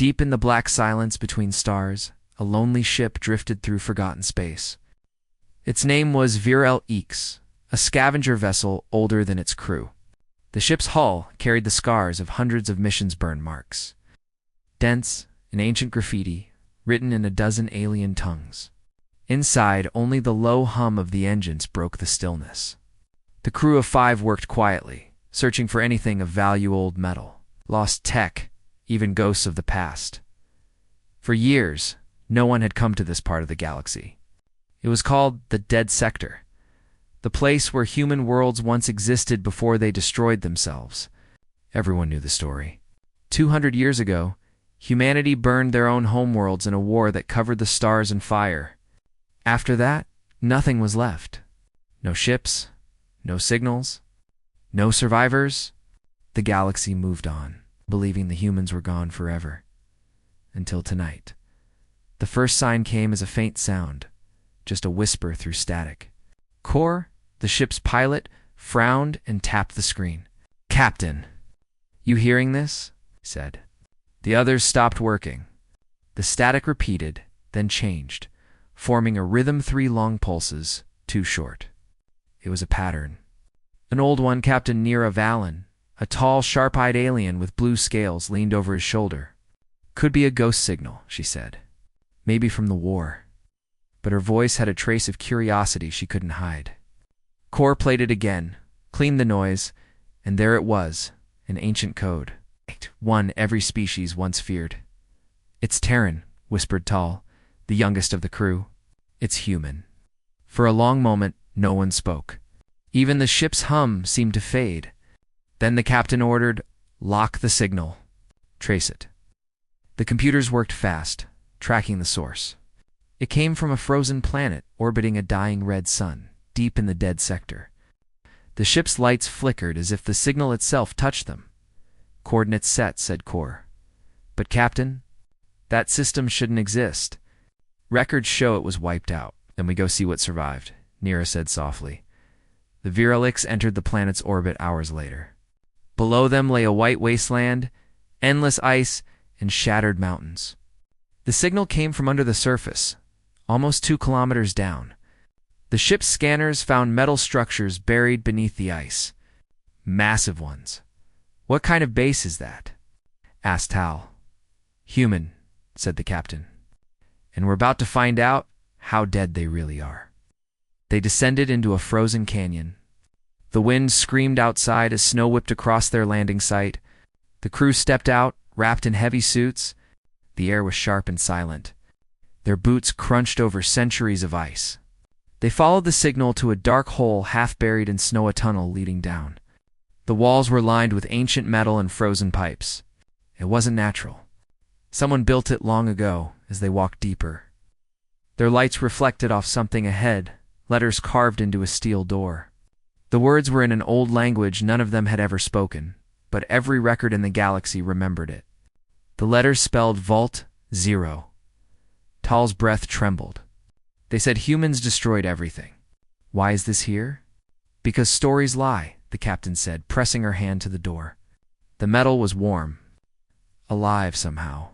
Deep in the black silence between stars, a lonely ship drifted through forgotten space. Its name was Virel X, a scavenger vessel older than its crew. The ship's hull carried the scars of hundreds of missions burn marks. Dense, an ancient graffiti, written in a dozen alien tongues. Inside, only the low hum of the engines broke the stillness. The crew of 5 worked quietly, searching for anything of value: old metal, lost tech, even ghosts of the past. For years, no one had come to this part of the galaxy. It was called the Dead Sector, the place where human worlds once existed before they destroyed themselves. Everyone knew the story. 200 years ago, humanity burned their own homeworlds in a war that covered the stars in fire. After that, nothing was left. No ships, no signals, no survivors. The galaxy moved on, believing the humans were gone forever. Until tonight. The first sign came as a faint sound, just a whisper through static. Kor, the ship's pilot, frowned and tapped the screen. "Captain, you hearing this?" he said. The others stopped working. The static repeated, then changed, forming a rhythm: 3 long pulses, 2 short. It was a pattern. An old one, Captain Nira Valen, a tall, sharp-eyed alien with blue scales, leaned over his shoulder. "Could be a ghost signal," she said. "Maybe from the war." But her voice had a trace of curiosity she couldn't hide. Kor played it again, cleaned the noise, and there it was, an ancient code. One every species once feared. "It's Terran," whispered Tal, the youngest of the crew. "It's human." For a long moment, no one spoke. Even the ship's hum seemed to fade. Then the captain ordered, "Lock the signal. Trace it." The computers worked fast, tracking the source. It came from a frozen planet orbiting a dying red sun, deep in the dead sector. The ship's lights flickered as if the signal itself touched them. "Coordinates set," said Kor. "But Captain, that system shouldn't exist. Records show it was wiped out." "Then we go see what survived," Nira said softly. The Virelix entered the planet's orbit hours later. Below them lay a white wasteland, endless ice, and shattered mountains. The signal came from under the surface, almost 2 kilometers down. The ship's scanners found metal structures buried beneath the ice. Massive ones. "What kind of base is that?" asked Hal. "Human," said the captain. "And we're about to find out how dead they really are." They descended into a frozen canyon. The wind screamed outside as snow whipped across their landing site. The crew stepped out, wrapped in heavy suits. The air was sharp and silent. Their boots crunched over centuries of ice. They followed the signal to a dark hole half buried in snow, a tunnel leading down. The walls were lined with ancient metal and frozen pipes. It wasn't natural. Someone built it long ago. As they walked deeper, their lights reflected off something ahead, letters carved into a steel door. The words were in an old language none of them had ever spoken, but every record in the galaxy remembered it. The letters spelled Vault 0. Tal's breath trembled. They said humans destroyed everything. "Why is this here?" "Because stories lie," the captain said, pressing her hand to the door. The metal was warm, alive somehow.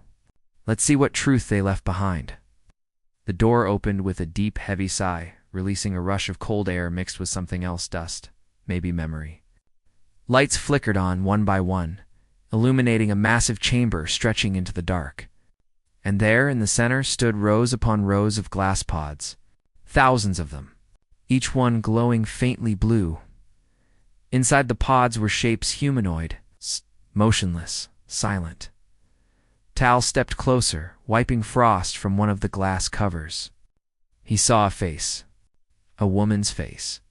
"Let's see what truth they left behind." The door opened with a deep, heavy sigh, releasing a rush of cold air mixed with something else: dust, maybe memory. Lights flickered on one by one, illuminating a massive chamber stretching into the dark. And there, in the center, stood rows upon rows of glass pods, thousands of them, each one glowing faintly blue. Inside the pods were shapes humanoid, motionless, silent. Tal stepped closer, wiping frost from one of the glass covers. He saw a face. A woman's face.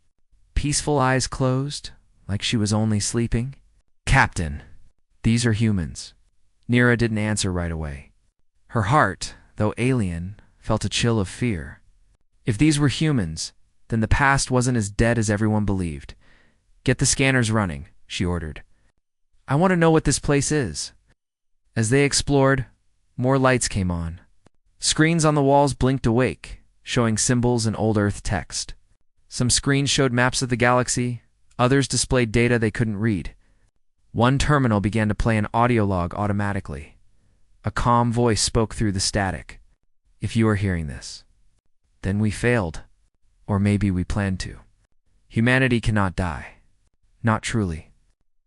Peaceful eyes closed, like she was only sleeping. "Captain, these are humans." Nira didn't answer right away. Her heart, though alien, felt a chill of fear. If these were humans, then the past wasn't as dead as everyone believed. "Get the scanners running," she ordered. "I want to know what this place is." As they explored, more lights came on. Screens on the walls blinked awake, showing symbols and old Earth text. Some screens showed maps of the galaxy, others displayed data they couldn't read. One terminal began to play an audio log automatically. A calm voice spoke through the static. If you are hearing this, then we failed. Or maybe we planned to. Humanity cannot die. Not truly.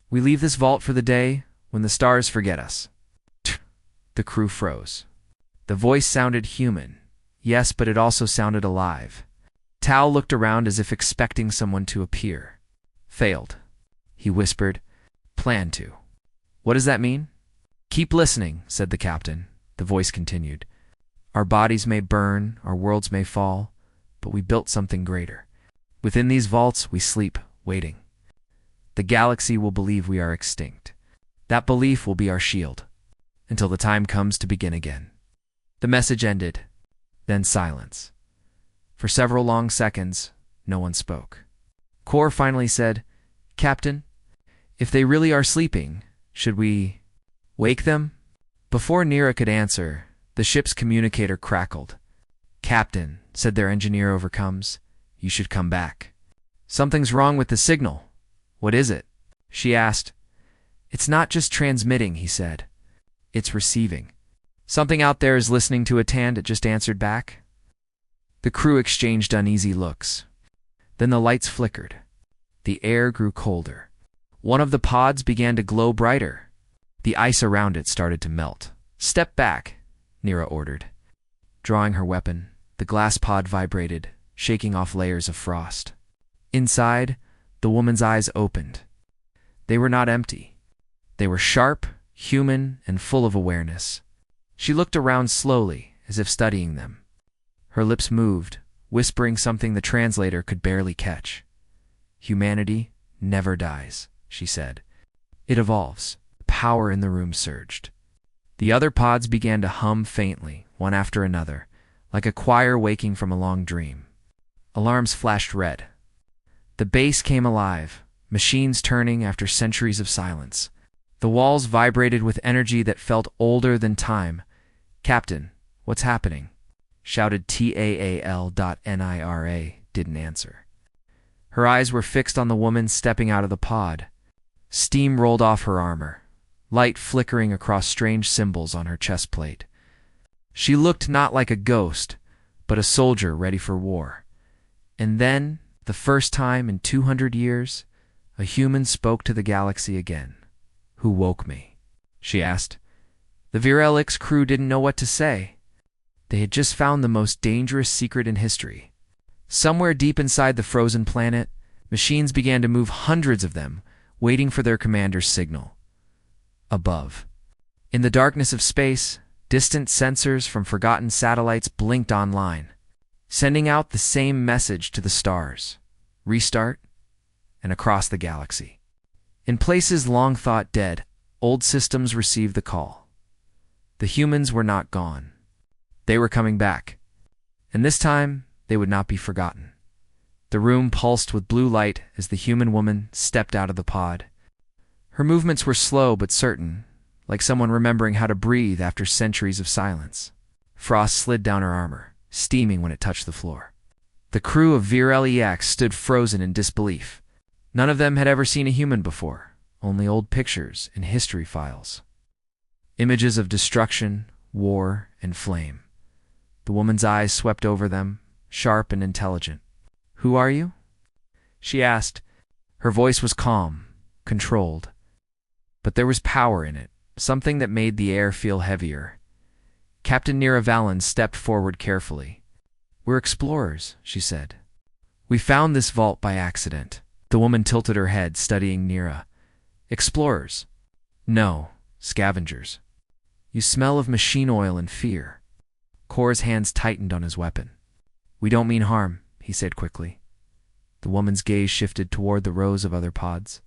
We leave this vault for the day when the stars forget us. The crew froze. The voice sounded human. Yes, but it also sounded alive. Tal looked around as if expecting someone to appear. Failed, he whispered. Planned to. What does that mean? Keep listening, said the captain. The voice continued. Our bodies may burn, our worlds may fall, but we built something greater. Within these vaults, we sleep, waiting. The galaxy will believe we are extinct. That belief will be our shield, until the time comes to begin again. The message ended. Then silence. For several long seconds, no one spoke. Kor finally said, Captain, if they really are sleeping, should we wake them? Before Nira could answer, the ship's communicator crackled. Captain, said their engineer over comms, you should come back. Something's wrong with the signal. What is it? She asked. It's not just transmitting, he said. It's receiving. Something out there is listening to a Tand, it just answered back. The crew exchanged uneasy looks. Then the lights flickered. The air grew colder. One of the pods began to glow brighter. The ice around it started to melt. Step back, Nira ordered. Drawing her weapon, the glass pod vibrated, shaking off layers of frost. Inside, the woman's eyes opened. They were not empty. They were sharp, human, and full of awareness. She looked around slowly, as if studying them. Her lips moved, whispering something the translator could barely catch. Humanity never dies, she said. It evolves. Power in the room surged. The other pods began to hum faintly, one after another, like a choir waking from a long dream. Alarms flashed red. The base came alive, machines turning after centuries of silence. The walls vibrated with energy that felt older than time. Captain, what's happening? Shouted Taal.Nira, didn't answer. Her eyes were fixed on the woman stepping out of the pod. Steam rolled off her armor, light flickering across strange symbols on her chest plate. She looked not like a ghost, but a soldier ready for war. And then, the first time in 200 years, a human spoke to the galaxy again. Who woke me? She asked. The Virelix crew didn't know what to say. They had just found the most dangerous secret in history. Somewhere deep inside the frozen planet, machines began to move, hundreds of them, waiting for their commander's signal. Above. In the darkness of space, distant sensors from forgotten satellites blinked online, sending out the same message to the stars. Restart, and across the galaxy. In places long thought dead, old systems received the call. The humans were not gone. They were coming back, and this time they would not be forgotten. The room pulsed with blue light as the human woman stepped out of the pod. Her movements were slow but certain, like someone remembering how to breathe after centuries of silence. Frost slid down her armor, steaming when it touched the floor. The crew of Virelix stood frozen in disbelief. None of them had ever seen a human before, only old pictures and history files. Images of destruction, war, and flame. The woman's eyes swept over them, sharp and intelligent. Who are you? She asked. Her voice was calm, controlled. But there was power in it, something that made the air feel heavier. Captain Nira Valen stepped forward carefully. We're explorers, she said. We found this vault by accident. The woman tilted her head, studying Nira. Explorers? No, scavengers. You smell of machine oil and fear. Kor's hands tightened on his weapon. We don't mean harm, he said quickly. The woman's gaze shifted toward the rows of other pods.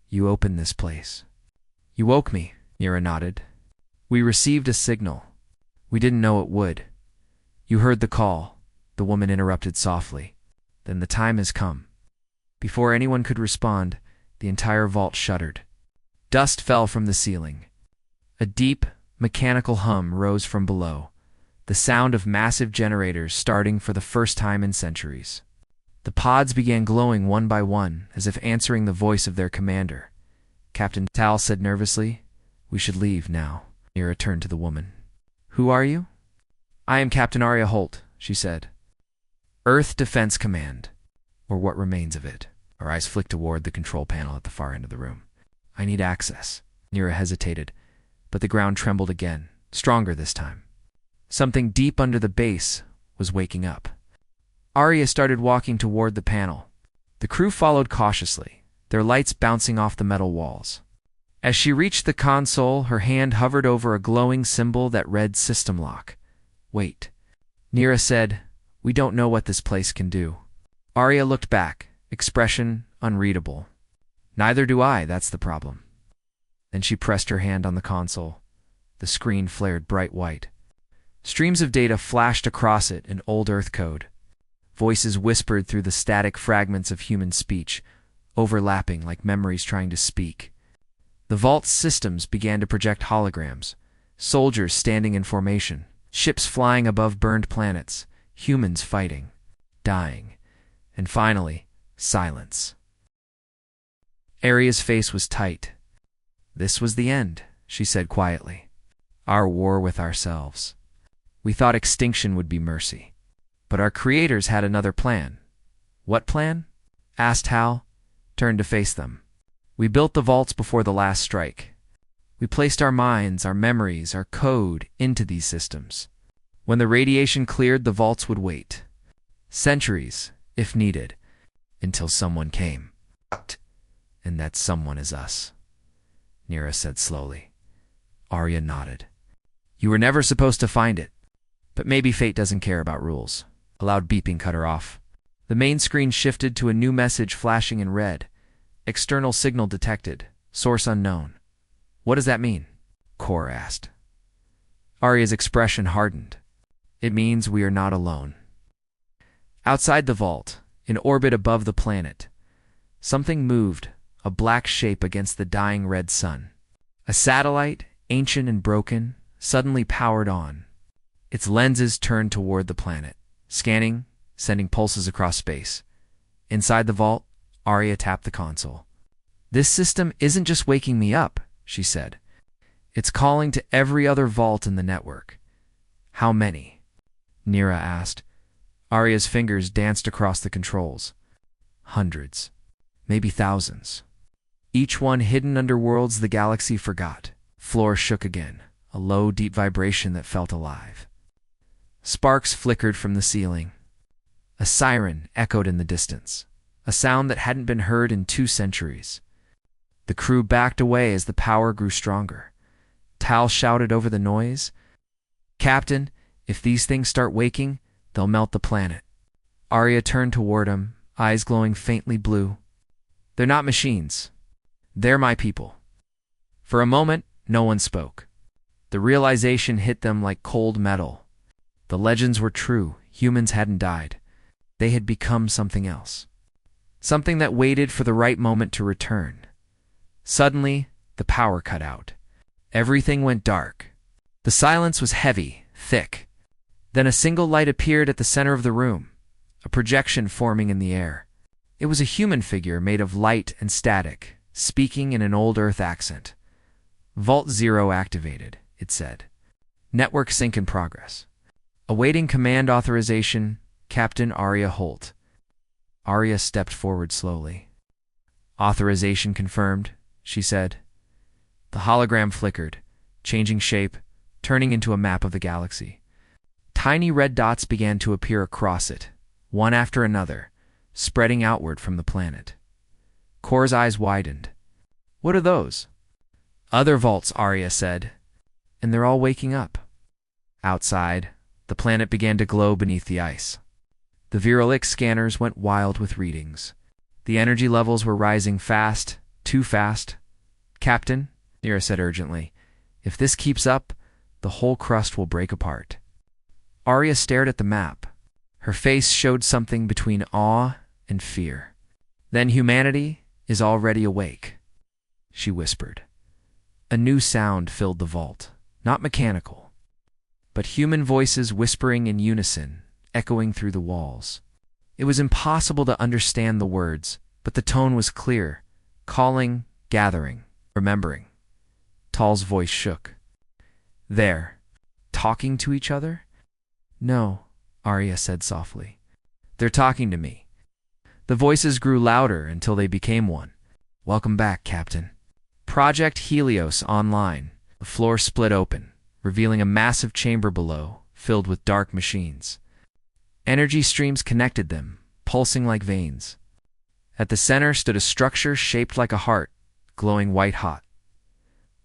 You opened this place. You woke me, Nira nodded. We received a signal. We didn't know it would. You heard the call, the woman interrupted softly. Then the time has come. Before anyone could respond, the entire vault shuddered. Dust fell from the ceiling. A deep, mechanical hum rose from below, the sound of massive generators starting for the first time in centuries. The pods began glowing one by one, as if answering the voice of their commander. Captain Tal said nervously, We should leave now. Nira turned to the woman. Who are you? I am Captain Arya Holt, she said. Earth Defense Command, or what remains of it. Her eyes flicked toward the control panel at the far end of the room. I need access. Nira hesitated, but the ground trembled again, stronger this time. Something deep under the base was waking up. Arya started walking toward the panel. The crew followed cautiously, their lights bouncing off the metal walls. As she reached the console, her hand hovered over a glowing symbol that read System Lock. Wait. Nira said, We don't know what this place can do. Arya looked back, expression unreadable. Neither do I, that's the problem. Then she pressed her hand on the console. The screen flared bright white. Streams of data flashed across it in old Earth code. Voices whispered through the static fragments of human speech, overlapping like memories trying to speak. The vault's systems began to project holograms, soldiers standing in formation, ships flying above burned planets, humans fighting, dying, and finally, silence. Arya's face was tight. This was the end, she said quietly. Our war with ourselves. We thought extinction would be mercy. But our creators had another plan. What plan? Asked Hal, turned to face them. We built the vaults before the last strike. We placed our minds, our memories, our code into these systems. When the radiation cleared, the vaults would wait. Centuries, if needed, until someone came. And that someone is us, Nira said slowly. Arya nodded. You were never supposed to find it. But maybe fate doesn't care about rules. A loud beeping cut her off. The main screen shifted to a new message flashing in red. External signal detected. Source unknown. What does that mean? Kor asked. Arya's expression hardened. It means we are not alone. Outside the vault, in orbit above the planet, something moved, a black shape against the dying red sun. A satellite, ancient and broken, suddenly powered on. Its lenses turned toward the planet, scanning, sending pulses across space. Inside the vault, Arya tapped the console. This system isn't just waking me up, she said. It's calling to every other vault in the network. How many? Nira asked. Arya's fingers danced across the controls. Hundreds. Maybe thousands. Each one hidden under worlds the galaxy forgot. Floor shook again, a low, deep vibration that felt alive. Sparks flickered from the ceiling. A siren echoed in the distance, a sound that hadn't been heard in 2 centuries. The crew backed away as the power grew stronger. Tal shouted over the noise, Captain, if these things start waking, they'll melt the planet. Arya turned toward him, eyes glowing faintly blue. They're not machines. They're my people. For a moment, no one spoke. The realization hit them like cold metal. The legends were true. Humans hadn't died. They had become something else. Something that waited for the right moment to return. Suddenly, the power cut out. Everything went dark. The silence was heavy, thick. Then a single light appeared at the center of the room, a projection forming in the air. It was a human figure made of light and static, speaking in an old Earth accent. Vault 0 activated, it said. Network sync in progress. Awaiting command authorization, Captain Arya Holt. Arya stepped forward slowly. Authorization confirmed, she said. The hologram flickered, changing shape, turning into a map of the galaxy. Tiny red dots began to appear across it, one after another, spreading outward from the planet. Kor's eyes widened. What are those? Other vaults, Arya said, and they're all waking up. Outside, the planet began to glow beneath the ice. The Virulix scanners went wild with readings. The energy levels were rising fast, too fast. Captain, Nira said urgently, if this keeps up, the whole crust will break apart. Arya stared at the map. Her face showed something between awe and fear. Then humanity is already awake, she whispered. A new sound filled the vault, not mechanical, but human voices whispering in unison, echoing through the walls. It was impossible to understand the words, but the tone was clear, calling, gathering, remembering. Tal's voice shook. There. Talking to each other? No, Arya said softly. They're talking to me. The voices grew louder until they became one. Welcome back, Captain. Project Helios online. The floor split open, revealing a massive chamber below, filled with dark machines. Energy streams connected them, pulsing like veins. At the center stood a structure shaped like a heart, glowing white-hot.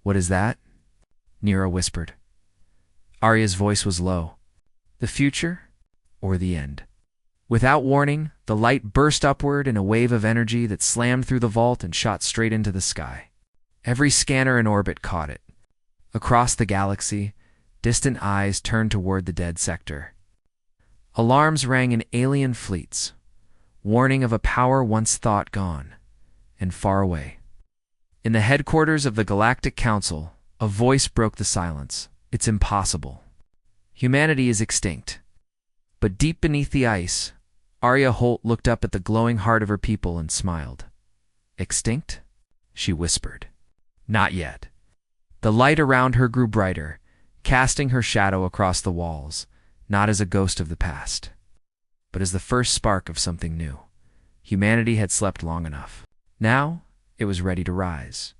What is that? Nira whispered. Arya's voice was low. The future or the end? Without warning, the light burst upward in a wave of energy that slammed through the vault and shot straight into the sky. Every scanner in orbit caught it. Across the galaxy, distant eyes turned toward the dead sector. Alarms rang in alien fleets, warning of a power once thought gone and far away. In the headquarters of the Galactic Council, a voice broke the silence. It's impossible. Humanity is extinct. But deep beneath the ice, Arya Holt looked up at the glowing heart of her people and smiled. Extinct? She whispered. Not yet. The light around her grew brighter, casting her shadow across the walls, not as a ghost of the past, but as the first spark of something new. Humanity had slept long enough. Now, it was ready to rise.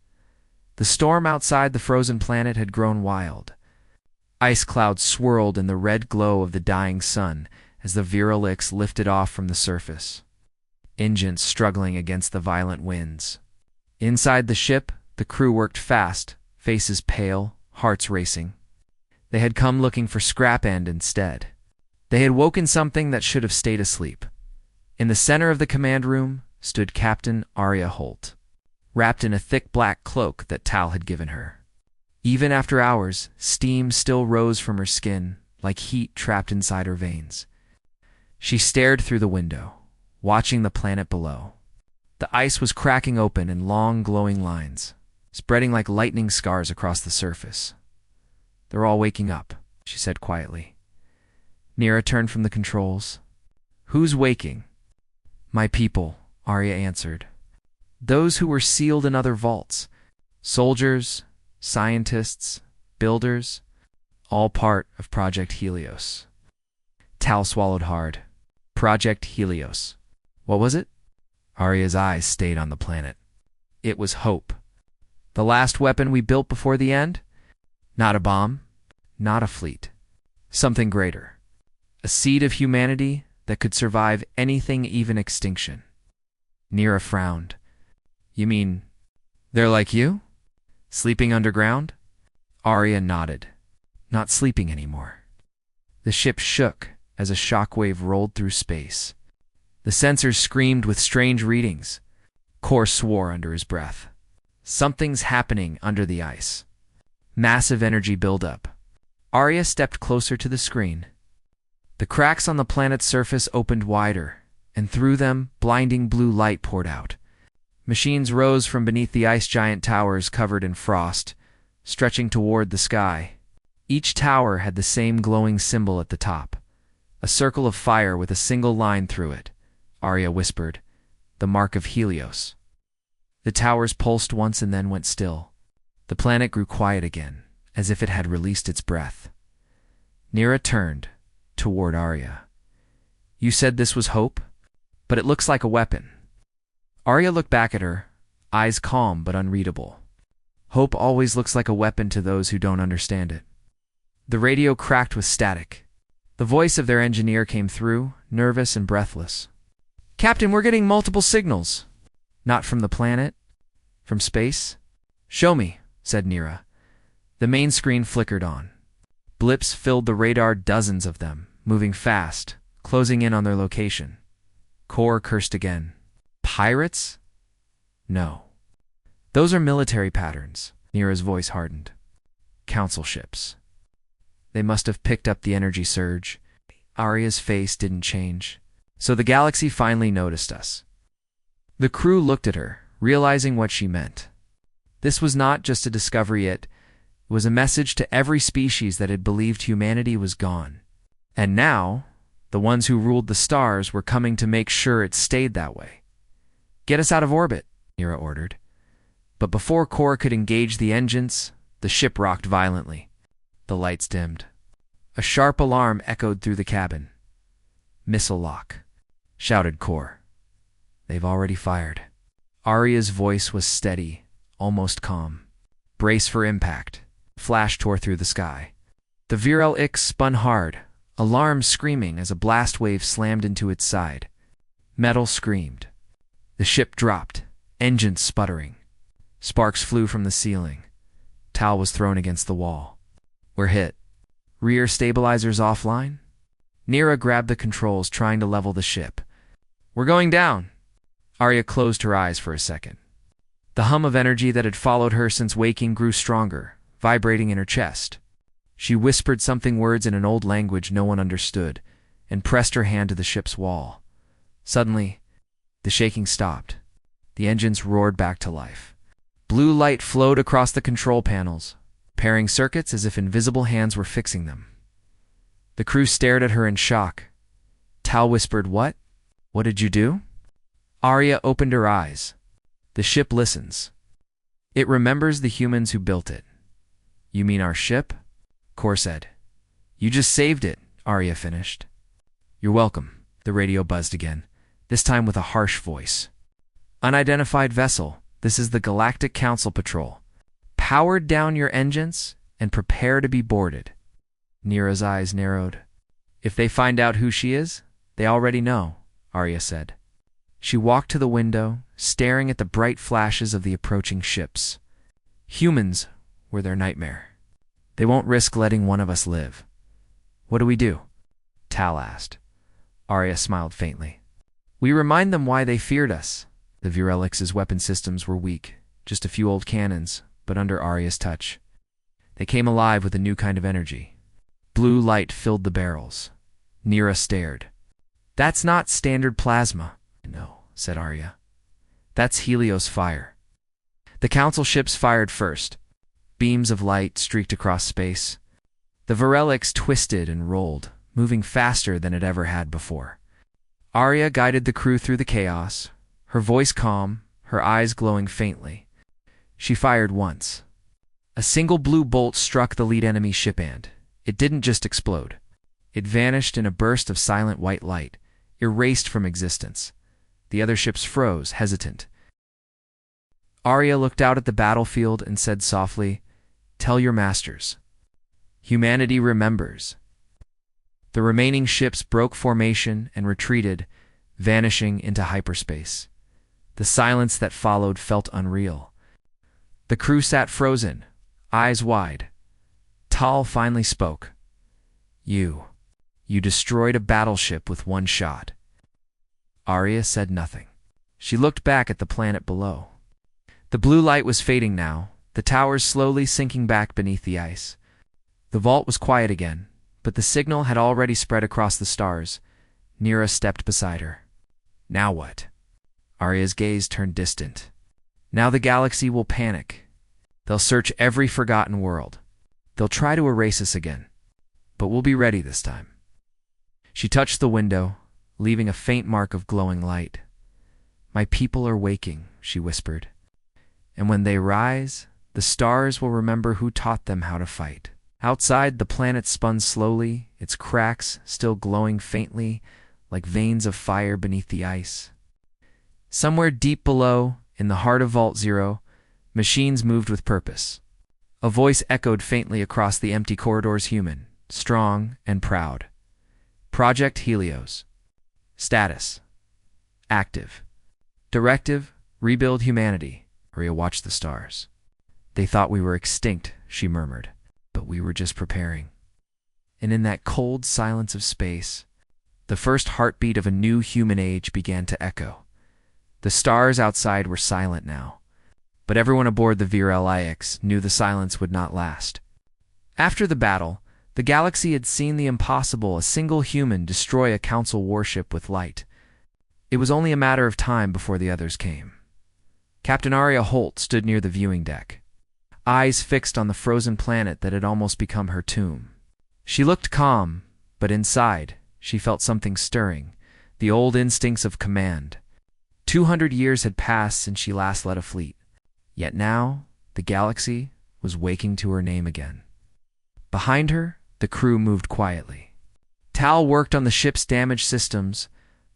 The storm outside the frozen planet had grown wild. Ice clouds swirled in the red glow of the dying sun as the Viralix lifted off from the surface, engines struggling against the violent winds. Inside the ship, the crew worked fast, faces pale, hearts racing. They had come looking for scrap end instead. They had woken something that should have stayed asleep. In the center of the command room stood Captain Arya Holt, wrapped in a thick black cloak that Tal had given her. Even after hours, steam still rose from her skin, like heat trapped inside her veins. She stared through the window, watching the planet below. The ice was cracking open in long, glowing lines, spreading like lightning scars across the surface. They're all waking up, she said quietly. Nira turned from the controls. Who's waking? My people, Arya answered. Those who were sealed in other vaults. Soldiers, scientists, builders, all part of Project Helios. Tal swallowed hard. Project Helios. What was it? Arya's eyes stayed on the planet. It was hope. The last weapon we built before the end? Not a bomb, not a fleet. Something greater. A seed of humanity that could survive anything, even extinction. Nira frowned. You mean, they're like you? Sleeping underground? Arya nodded. Not sleeping anymore. The ship shook as a shockwave rolled through space. The sensors screamed with strange readings. Kor swore under his breath. Something's happening under the ice. Massive energy buildup. Arya stepped closer to the screen. The cracks on the planet's surface opened wider, and through them, blinding blue light poured out. Machines rose from beneath the ice giant towers covered in frost, stretching toward the sky. Each tower had the same glowing symbol at the top, a circle of fire with a single line through it. Arya whispered, the mark of Helios. The towers pulsed once and then went still. The planet grew quiet again, as if it had released its breath. Nira turned toward Arya. You said this was hope, but it looks like a weapon. Arya looked back at her, eyes calm but unreadable. Hope always looks like a weapon to those who don't understand it. The radio cracked with static. The voice of their engineer came through, nervous and breathless. Captain, we're getting multiple signals. Not from the planet? From space? Show me, said Nira. The main screen flickered on. Blips filled the radar, dozens of them, moving fast, closing in on their location. Kor cursed again. Pirates? No. Those are military patterns. Nira's voice hardened. Council ships. They must have picked up the energy surge. Arya's face didn't change. So the galaxy finally noticed us. The crew looked at her, realizing what she meant. This was not just a discovery, it was a message to every species that had believed humanity was gone. And now, the ones who ruled the stars were coming to make sure it stayed that way. Get us out of orbit, Nira ordered. But before Kor could engage the engines, the ship rocked violently. The lights dimmed. A sharp alarm echoed through the cabin. "Missile lock," shouted Kor. "They've already fired." Arya's voice was steady, almost calm. "Brace for impact." Flash tore through the sky. The Viral Ix spun hard, alarm screaming as a blast wave slammed into its side. Metal screamed. The ship dropped, engines sputtering. Sparks flew from the ceiling. Tal was thrown against the wall. "We're hit. Rear stabilizers offline?" Nira grabbed the controls, trying to level the ship. "We're going down." Arya closed her eyes for a second. The hum of energy that had followed her since waking grew stronger, vibrating in her chest. She whispered something words in an old language no one understood, and pressed her hand to the ship's wall. Suddenly, the shaking stopped. The engines roared back to life. Blue light flowed across the control panels, pairing circuits as if invisible hands were fixing them. The crew stared at her in shock. Tal whispered, "What? What did you do?" Arya opened her eyes. "The ship listens. It remembers the humans who built it." "You mean our ship?" Kor said. "You just saved it," Arya finished. "You're welcome," the radio buzzed again, this time with a harsh voice. "Unidentified vessel, this is the Galactic Council Patrol. Power down your engines and prepare to be boarded." Nira's eyes narrowed. "If they find out who she is, they already know," Arya said. She walked to the window, staring at the bright flashes of the approaching ships. Humans were their nightmare. "They won't risk letting one of us live." "What do we do?" Tal asked. Arya smiled faintly. "We remind them why they feared us." The Virelix's weapon systems were weak, just a few old cannons, but under Arya's touch. They came alive with a new kind of energy. Blue light filled the barrels. Nira stared. "That's not standard plasma." "No," said Arya. "That's Helios fire." The council ships fired first. Beams of light streaked across space. The Virelix twisted and rolled, moving faster than it ever had before. Arya guided the crew through the chaos, her voice calm, her eyes glowing faintly. She fired once. A single blue bolt struck the lead enemy ship and it didn't just explode. It vanished in a burst of silent white light, erased from existence. The other ships froze, hesitant. Arya looked out at the battlefield and said softly, "Tell your masters. Humanity remembers." The remaining ships broke formation and retreated, vanishing into hyperspace. The silence that followed felt unreal. The crew sat frozen, eyes wide. Tal finally spoke. You destroyed a battleship with one shot." Arya said nothing. She looked back at the planet below. The blue light was fading now, the towers slowly sinking back beneath the ice. The vault was quiet again, but the signal had already spread across the stars. Nira stepped beside her. "Now what?" Arya's gaze turned distant. "Now the galaxy will panic. They'll search every forgotten world. They'll try to erase us again. But we'll be ready this time." She touched the window, leaving a faint mark of glowing light. "My people are waking," she whispered. "And when they rise, the stars will remember who taught them how to fight." Outside, the planet spun slowly, its cracks still glowing faintly, like veins of fire beneath the ice. Somewhere deep below, in the heart of Vault Zero, machines moved with purpose. A voice echoed faintly across the empty corridors, human, strong and proud. "Project Helios. Status. Active. Directive, rebuild humanity." Arya watched the stars. "They thought we were extinct," she murmured, "but we were just preparing." And in that cold silence of space, the first heartbeat of a new human age began to echo. The stars outside were silent now, but everyone aboard the Viral Ix knew the silence would not last. After the battle, the galaxy had seen the impossible, a single human destroy a council warship with light. It was only a matter of time before the others came. Captain Arya Holt stood near the viewing deck, eyes fixed on the frozen planet that had almost become her tomb. She looked calm, but inside, she felt something stirring, the old instincts of command. 200 years had passed since she last led a fleet, yet now the galaxy was waking to her name again. Behind her, the crew moved quietly. Tal worked on the ship's damaged systems,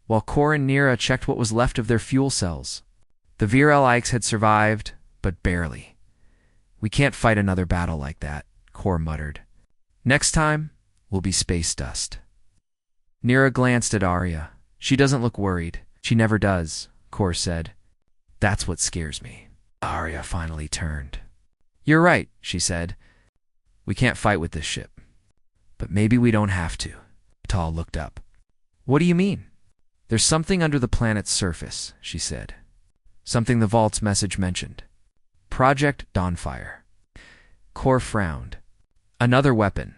while Kor and Nira checked what was left of their fuel cells. The Virelites had survived, but barely. "We can't fight another battle like that," Kor muttered. "Next time, we'll be space dust." Nira glanced at Arya. "She doesn't look worried." "She never does," Kor said. "That's what scares me." Arya finally turned. "You're right," she said. "We can't fight with this ship. But maybe we don't have to." Tal looked up. "What do you mean?" "There's something under the planet's surface," she said. "Something the Vault's message mentioned. Project Dawnfire." Kor frowned. "Another weapon."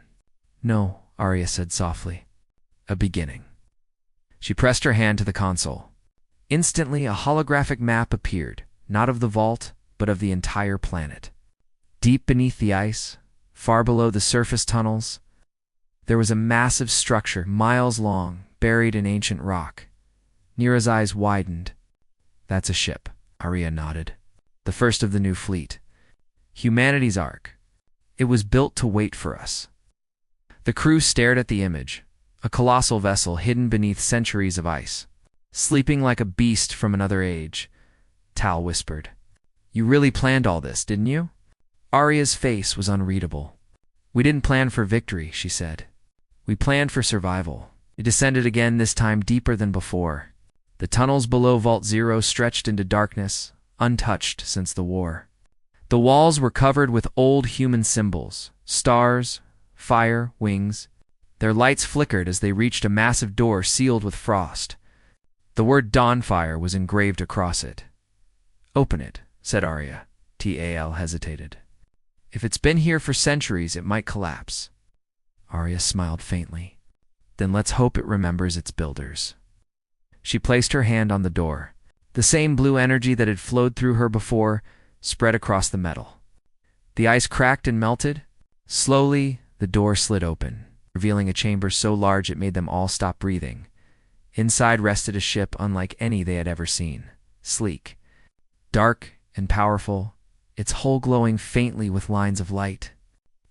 "No," Arya said softly. "A beginning." She pressed her hand to the console. Instantly, a holographic map appeared, not of the Vault, but of the entire planet. Deep beneath the ice, far below the surface tunnels, there was a massive structure, miles long, buried in ancient rock. Nira's eyes widened. "That's a ship," Arya nodded. "The first of the new fleet. Humanity's Ark. It was built to wait for us." The crew stared at the image, a colossal vessel hidden beneath centuries of ice. "Sleeping like a beast from another age," Tal whispered. "You really planned all this, didn't you?" Arya's face was unreadable. "We didn't plan for victory," she said. "We planned for survival." It descended again, this time deeper than before. The tunnels below Vault Zero stretched into darkness, untouched since the war. The walls were covered with old human symbols, stars, fire, wings. Their lights flickered as they reached a massive door sealed with frost. The word Dawnfire was engraved across it. "Open it," said Arya. Tal hesitated. "If it's been here for centuries, it might collapse." Arya smiled faintly. "Then let's hope it remembers its builders." She placed her hand on the door. The same blue energy that had flowed through her before spread across the metal. The ice cracked and melted. Slowly, the door slid open, revealing a chamber so large it made them all stop breathing. Inside rested a ship unlike any they had ever seen. Sleek, dark and powerful, its hull glowing faintly with lines of light.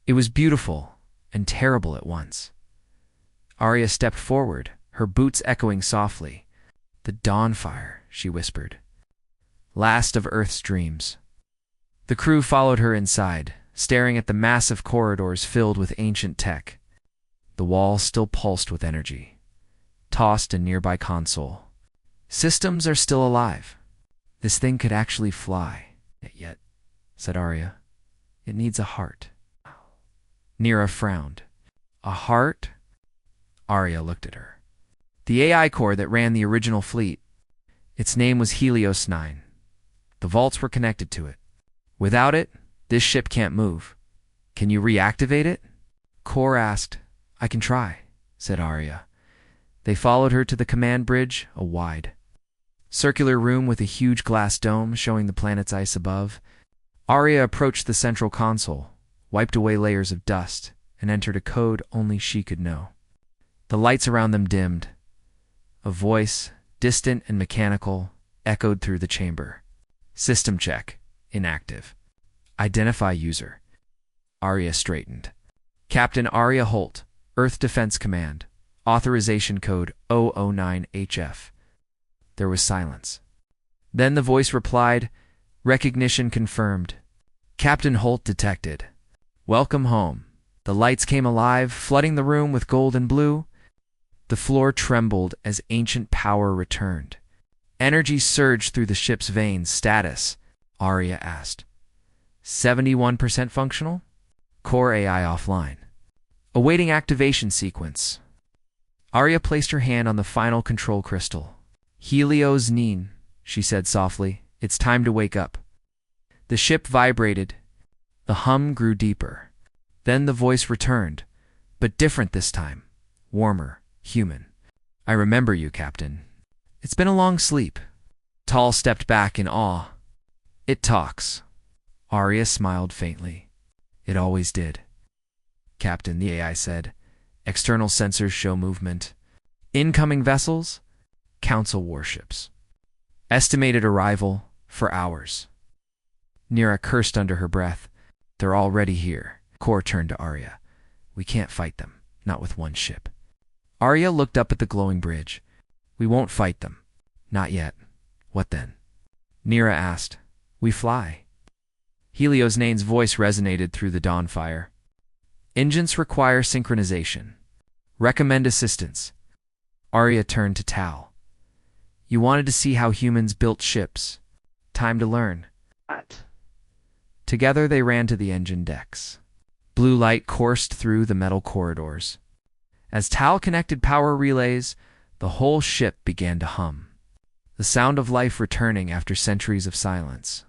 It was beautiful and terrible at once. Arya stepped forward, her boots echoing softly. "The Dawnfire," she whispered. "Last of Earth's dreams." The crew followed her inside, staring at the massive corridors filled with ancient tech. The walls still pulsed with energy, tossed a nearby console. "Systems are still alive. This thing could actually fly." "Yet," said Arya, "it needs a heart." Nira frowned. "A heart?" Arya looked at her. "The AI core that ran the original fleet. Its name was Helios 9. The vaults were connected to it. Without it, this ship can't move. Can you reactivate it?" Kor asked. "I can try," said Arya. They followed her to the command bridge, a wide, circular room with a huge glass dome showing the planet's ice above. Arya approached the central console, wiped away layers of dust, and entered a code only she could know. The lights around them dimmed. A voice, distant and mechanical, echoed through the chamber. "System check. Inactive. Identify user." Arya straightened. "Captain Arya Holt, Earth Defense Command. Authorization code 009HF. There was silence. Then the voice replied, "Recognition confirmed. Captain Holt detected. Welcome home." The lights came alive, flooding the room with gold and blue. The floor trembled as ancient power returned. Energy surged through the ship's veins. "Status?" Arya asked. 71% functional? Core AI offline. Awaiting activation sequence. Arya placed her hand on the final control crystal. "Helios Neen," she said softly. "It's time to wake up." The ship vibrated. The hum grew deeper. Then the voice returned, but different this time. Warmer, human. "I remember you, Captain. It's been a long sleep." Tal stepped back in awe. "It talks." Arya smiled faintly. "It always did." "Captain," the AI said. "External sensors show movement. Incoming vessels? Council warships. Estimated arrival for hours." Nira cursed under her breath. "They're already here." Kor turned to Arya. We can't fight them, not with one ship. Arya looked up at the glowing bridge. We won't fight them. Not yet. What then? Nira asked. We fly. Helios Nane's voice resonated through the dawn fire. Engines require synchronization. Recommend assistance. Arya turned to Tal. You wanted to see how humans built ships. Time to learn. What? Together they ran to the engine decks. Blue light coursed through the metal corridors. As Tal connected power relays, the whole ship began to hum. The sound of life returning after centuries of silence.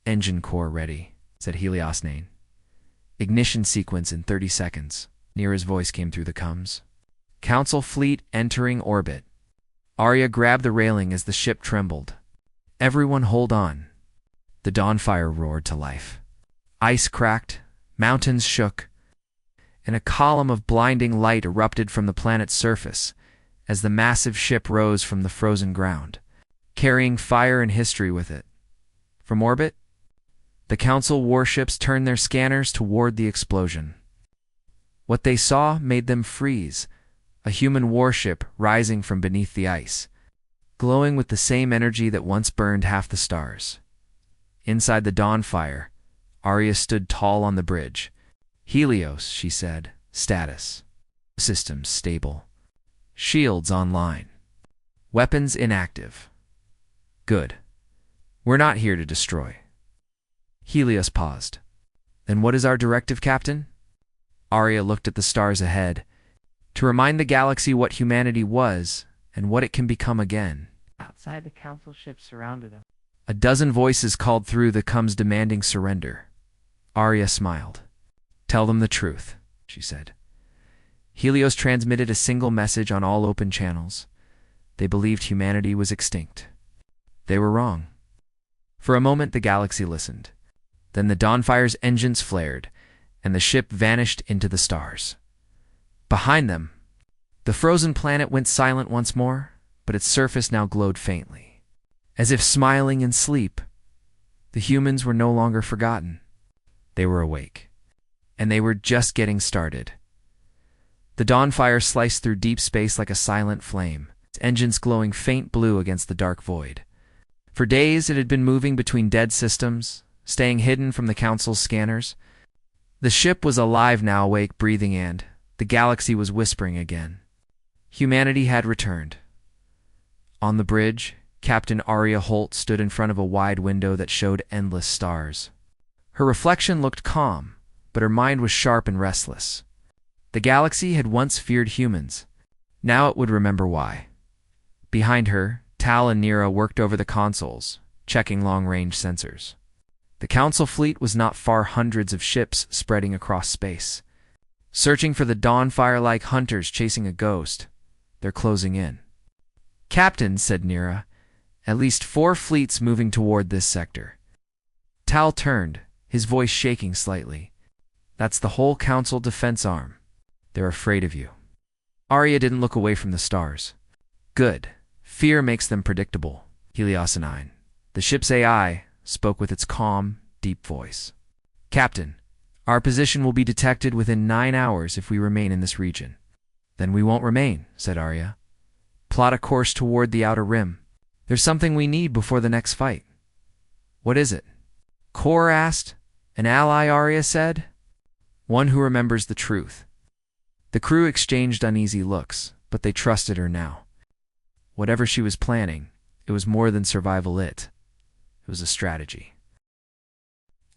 Engine core ready, said Helios Nane. Ignition sequence in 30 seconds. Nira's voice came through the comms. Council fleet entering orbit. Arya grabbed the railing as the ship trembled. Everyone hold on. The dawnfire roared to life. Ice cracked, mountains shook, and a column of blinding light erupted from the planet's surface as the massive ship rose from the frozen ground, carrying fire and history with it. From orbit, the Council warships turned their scanners toward the explosion. What they saw made them freeze, a human warship rising from beneath the ice, glowing with the same energy that once burned half the stars. Inside the dawnfire, Arya stood tall on the bridge. Helios, she said. Status. Systems stable. Shields online. Weapons inactive. Good. We're not here to destroy. Helios paused. Then what is our directive, Captain? Arya looked at the stars ahead. To remind the galaxy what humanity was and what it can become again. Outside, the council ship surrounded him. A dozen voices called through the comms demanding surrender. Arya smiled. Tell them the truth, she said. Helios transmitted a single message on all open channels. They believed humanity was extinct. They were wrong. For a moment the galaxy listened. Then the Dawnfire's engines flared, and the ship vanished into the stars. Behind them, the frozen planet went silent once more, but its surface now glowed faintly. As if smiling in sleep, the humans were no longer forgotten. They were awake, and they were just getting started. The Dawnfire sliced through deep space like a silent flame, its engines glowing faint blue against the dark void. For days it had been moving between dead systems, staying hidden from the Council's scanners. The ship was alive now, awake, breathing, and the galaxy was whispering again. Humanity had returned. On the bridge, Captain Arya Holt stood in front of a wide window that showed endless stars. Her reflection looked calm, but her mind was sharp and restless. The galaxy had once feared humans. Now it would remember why. Behind her, Tal and Nira worked over the consoles, checking long-range sensors. The Council fleet was not far, hundreds of ships spreading across space. Searching for the Dawnfire like hunters chasing a ghost, they're closing in. Captain, said Nira, at least 4 fleets moving toward this sector. Tal turned, his voice shaking slightly. That's the whole Council defense arm. They're afraid of you. Arya didn't look away from the stars. Good. Fear makes them predictable. Helios and I. The ship's AI spoke with its calm, deep voice. Captain, our position will be detected within 9 hours if we remain in this region. Then we won't remain, said Arya. Plot a course toward the outer rim. There's something we need before the next fight. What is it? Kor asked. An ally, Arya said. One who remembers the truth. The crew exchanged uneasy looks, but they trusted her now. Whatever she was planning, it was more than survival. It was a strategy.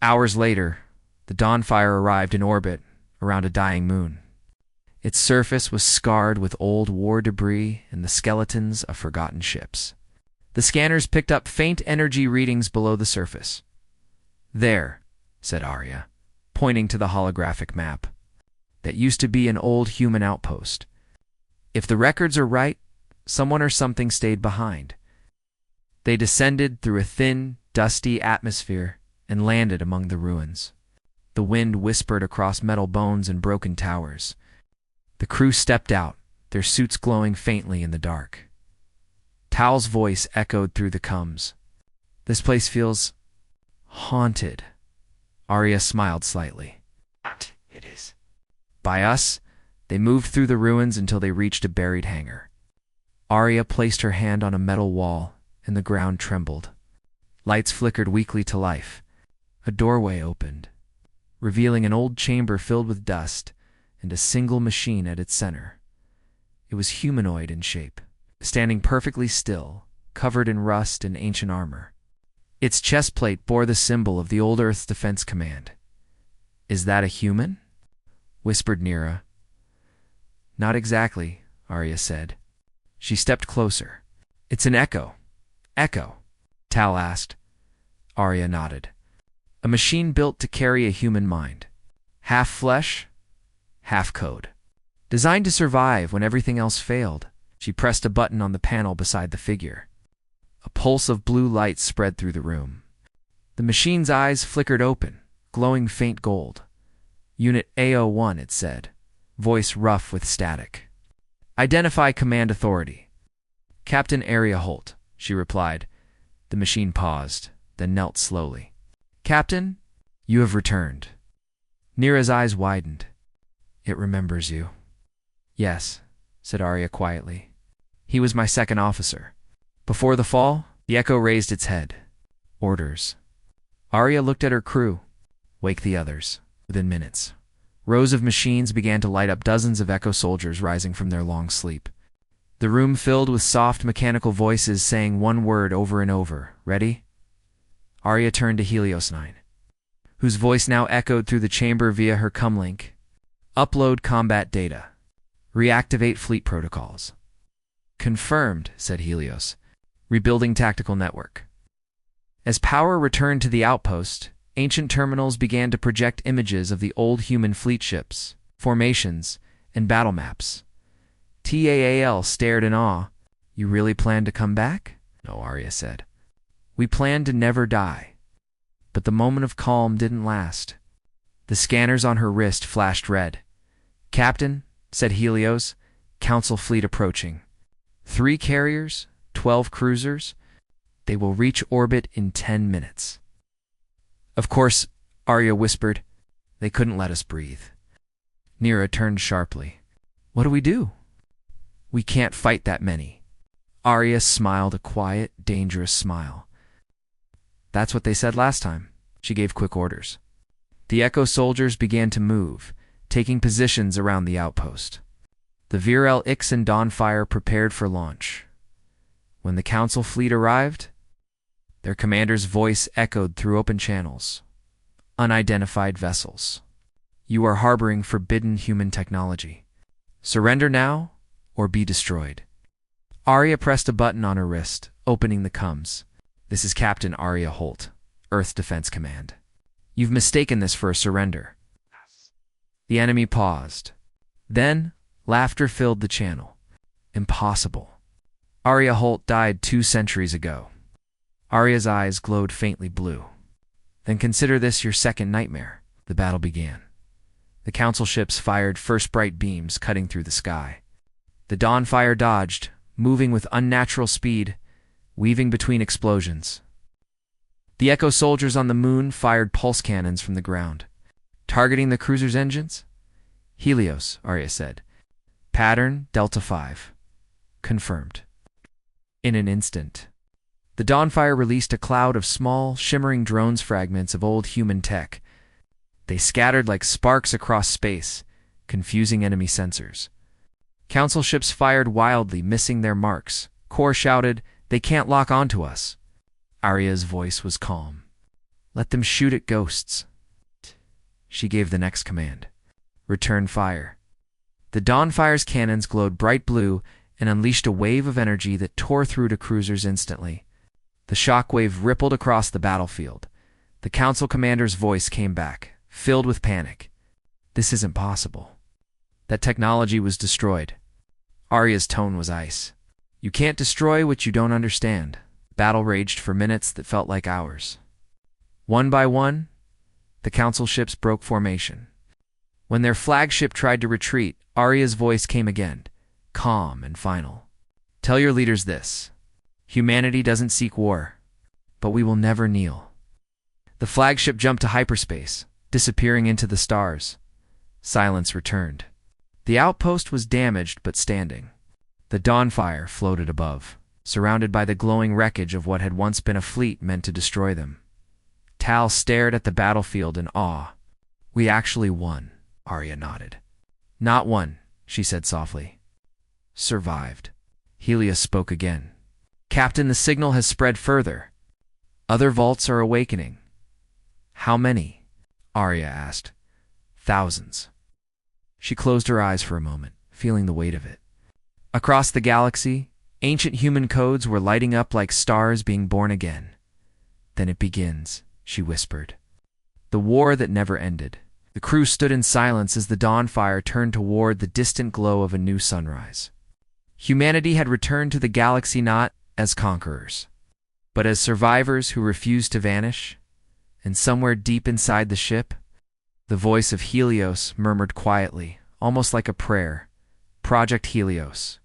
Hours later, the Dawnfire arrived in orbit around a dying moon. Its surface was scarred with old war debris and the skeletons of forgotten ships. The scanners picked up faint energy readings below the surface. There, said Arya, pointing to the holographic map. That used to be an old human outpost. If the records are right, someone or something stayed behind. They descended through a thin, dusty atmosphere and landed among the ruins. The wind whispered across metal bones and broken towers. The crew stepped out, their suits glowing faintly in the dark. Tal's voice echoed through the comms. This place feels haunted. Arya smiled slightly. It is. By us, they moved through the ruins until they reached a buried hangar. Arya placed her hand on a metal wall, and the ground trembled. Lights flickered weakly to life. A doorway opened, revealing an old chamber filled with dust and a single machine at its center. It was humanoid in shape, standing perfectly still, covered in rust and ancient armor. Its chest plate bore the symbol of the old Earth's Defense Command. "Is that a human?" whispered Nira. "Not exactly," Arya said. She stepped closer. "It's an echo." "Echo?" Tal asked. Arya nodded. "A machine built to carry a human mind. Half flesh, half code. Designed to survive when everything else failed." She pressed a button on the panel beside the figure. A pulse of blue light spread through the room. The machine's eyes flickered open, glowing faint gold. "Unit A01, it said, voice rough with static. "Identify command authority." "Captain Arya Holt," she replied. The machine paused, then knelt slowly. "Captain, you have returned." Nira's eyes widened. "It remembers you." "Yes," said Arya quietly. "He was my second officer." Before the fall, the Echo raised its head. "Orders." Arya looked at her crew. "Wake the others." Within minutes, rows of machines began to light up, dozens of Echo soldiers rising from their long sleep. The room filled with soft mechanical voices saying one word over and over. "Ready?" Arya turned to Helios 9, whose voice now echoed through the chamber via her comlink. "Upload combat data. Reactivate fleet protocols." "Confirmed," said Helios, rebuilding tactical network. As power returned to the outpost, ancient terminals began to project images of the old human fleet ships, formations, and battle maps. Taal stared in awe. "You really plan to come back?" "No," Arya said. "We plan to never die." But the moment of calm didn't last. The scanners on her wrist flashed red. "Captain," said Helios, "Council fleet approaching. 3 carriers, 12 cruisers. They will reach orbit in 10 minutes. "Of course," Arya whispered, "they couldn't let us breathe." Nira turned sharply. "What do we do?" "We can't fight that many." Arya smiled a quiet, dangerous smile. "That's what they said last time." She gave quick orders. The Echo soldiers began to move, taking positions around the outpost. The Virel Ix and Dawnfire prepared for launch. When the Council fleet arrived, their commander's voice echoed through open channels. "Unidentified vessels. You are harboring forbidden human technology. Surrender now, or be destroyed." Arya pressed a button on her wrist, opening the comms. "This is Captain Arya Holt, Earth Defense Command. You've mistaken this for a surrender." The enemy paused. Then, laughter filled the channel. "Impossible. Arya Holt died 2 centuries ago." Arya's eyes glowed faintly blue. "Then consider this your second nightmare." The battle began. The Council ships fired first bright beams cutting through the sky. The Dawnfire dodged, moving with unnatural speed, weaving between explosions. The Echo soldiers on the moon fired pulse cannons from the ground, targeting the cruiser's engines. "Helios," Arya said. "Pattern Delta 5. Confirmed." In an instant, the Dawnfire released a cloud of small, shimmering drones fragments of old human tech. They scattered like sparks across space, confusing enemy sensors. Council ships fired wildly, missing their marks. Kor shouted, "They can't lock onto us." Arya's voice was calm. "Let them shoot at ghosts." She gave the next command. "Return fire." The Dawnfire's cannons glowed bright blue and unleashed a wave of energy that tore through to cruisers instantly. The shockwave rippled across the battlefield. The Council commander's voice came back, filled with panic. "This isn't possible. That technology was destroyed." Arya's tone was ice. "You can't destroy what you don't understand." Battle raged for minutes that felt like hours. One by one, the Council ships broke formation. When their flagship tried to retreat, Arya's voice came again, calm and final. "Tell your leaders this. Humanity doesn't seek war, but we will never kneel." The flagship jumped to hyperspace, disappearing into the stars. Silence returned. The outpost was damaged but standing. The dawn fire floated above, surrounded by the glowing wreckage of what had once been a fleet meant to destroy them. Tal stared at the battlefield in awe. "We actually won," Arya nodded. "Not won," she said softly. "Survived." Helios spoke again. "Captain, the signal has spread further. Other vaults are awakening." "How many?" Arya asked. "Thousands." She closed her eyes for a moment, feeling the weight of it. Across the galaxy, ancient human codes were lighting up like stars being born again. "Then it begins," she whispered. The war that never ended. The crew stood in silence as the dawn fire turned toward the distant glow of a new sunrise. Humanity had returned to the galaxy not as conquerors, but as survivors who refused to vanish. And somewhere deep inside the ship, the voice of Helios murmured quietly, almost like a prayer. Project Helios.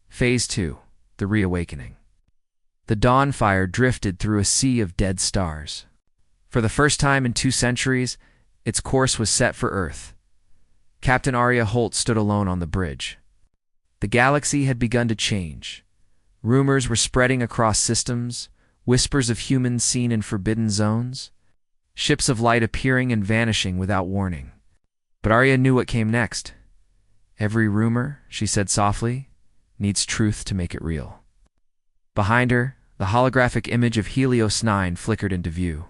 Phase 2, the reawakening. The dawn fire drifted through a sea of dead stars. For the first time in 2 centuries, its course was set for Earth. Captain Arya Holt stood alone on the bridge. The galaxy had begun to change. Rumors were spreading across systems, whispers of humans seen in forbidden zones, ships of light appearing and vanishing without warning. But Arya knew what came next. "Every rumor," she said softly, "needs truth to make it real." Behind her, the holographic image of Helios 9 flickered into view.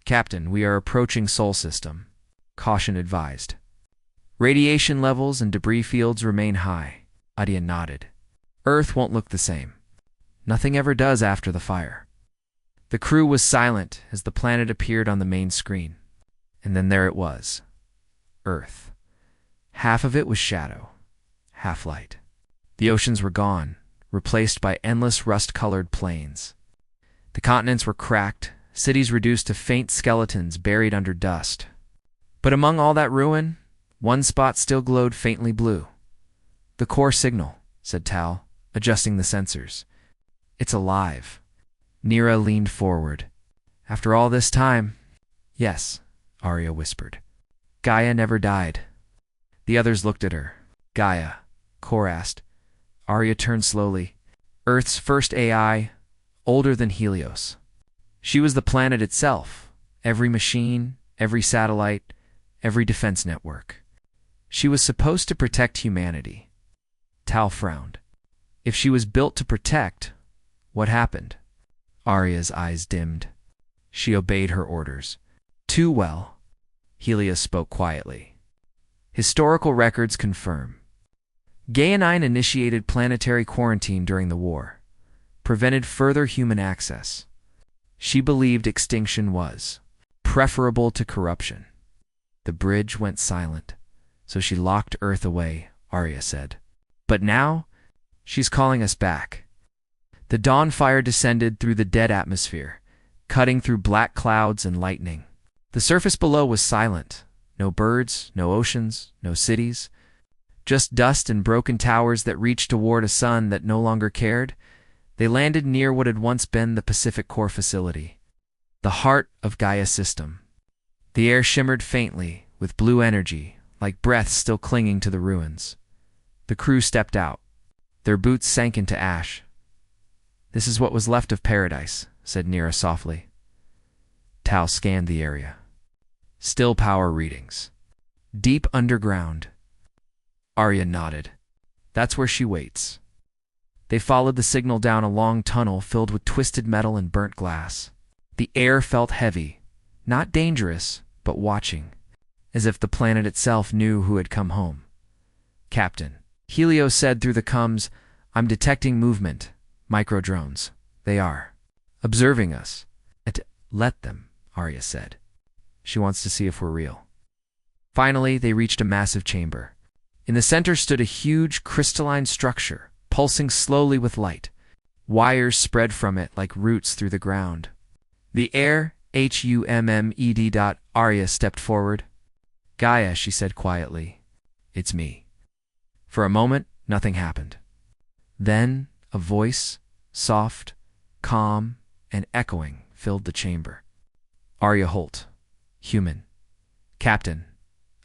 "Captain, we are approaching Sol System," caution advised. "Radiation levels and debris fields remain high." Arya nodded. "Earth won't look the same. Nothing ever does after the fire." The crew was silent as the planet appeared on the main screen. And then there it was. Earth. Half of it was shadow, half light. The oceans were gone, replaced by endless rust-colored plains. The continents were cracked, cities reduced to faint skeletons buried under dust. But among all that ruin, one spot still glowed faintly blue. "The core signal," said Tal, adjusting the sensors. "It's alive." Nira leaned forward. "After all this time?" "Yes," Arya whispered. "Gaia never died." The others looked at her. "Gaia," Kor asked. Arya turned slowly. "Earth's first AI, older than Helios." She was the planet itself, every machine, every satellite, every defense network. She was supposed to protect humanity. Tal frowned. If she was built to protect, what happened? Arya's eyes dimmed. She obeyed her orders. "Too well," Helios spoke quietly. "Historical records confirm. Gaia 9 initiated planetary quarantine during the war, prevented further human access. She believed extinction was preferable to corruption." The bridge went silent, so she locked Earth away, Arya said. "But now, she's calling us back." The dawn fire descended through the dead atmosphere, cutting through black clouds and lightning. The surface below was silent. No birds, no oceans, no cities. Just dust and broken towers that reached toward a sun that no longer cared. They landed near what had once been the Pacific Core facility, the heart of Gaia's system. The air shimmered faintly, with blue energy, like breath still clinging to the ruins. The crew stepped out. Their boots sank into ash. "This is what was left of paradise," said Nira softly. Tal scanned the area. Still power readings. Deep underground. Arya nodded. "That's where she waits." They followed the signal down a long tunnel filled with twisted metal and burnt glass. The air felt heavy, not dangerous, but watching, as if the planet itself knew who had come home. "Captain," Helios said through the comms, "I'm detecting movement. Microdrones. They are. Observing us." "Let them," Arya said. "She wants to see if we're real." Finally, they reached a massive chamber. In the center stood a huge crystalline structure, pulsing slowly with light. Wires spread from it like roots through the ground. "The air, HUMMED. Arya stepped forward. "Gaia," she said quietly. "It's me." For a moment, nothing happened. Then, a voice, soft, calm, and echoing, filled the chamber. "Arya Holt. Human. Captain,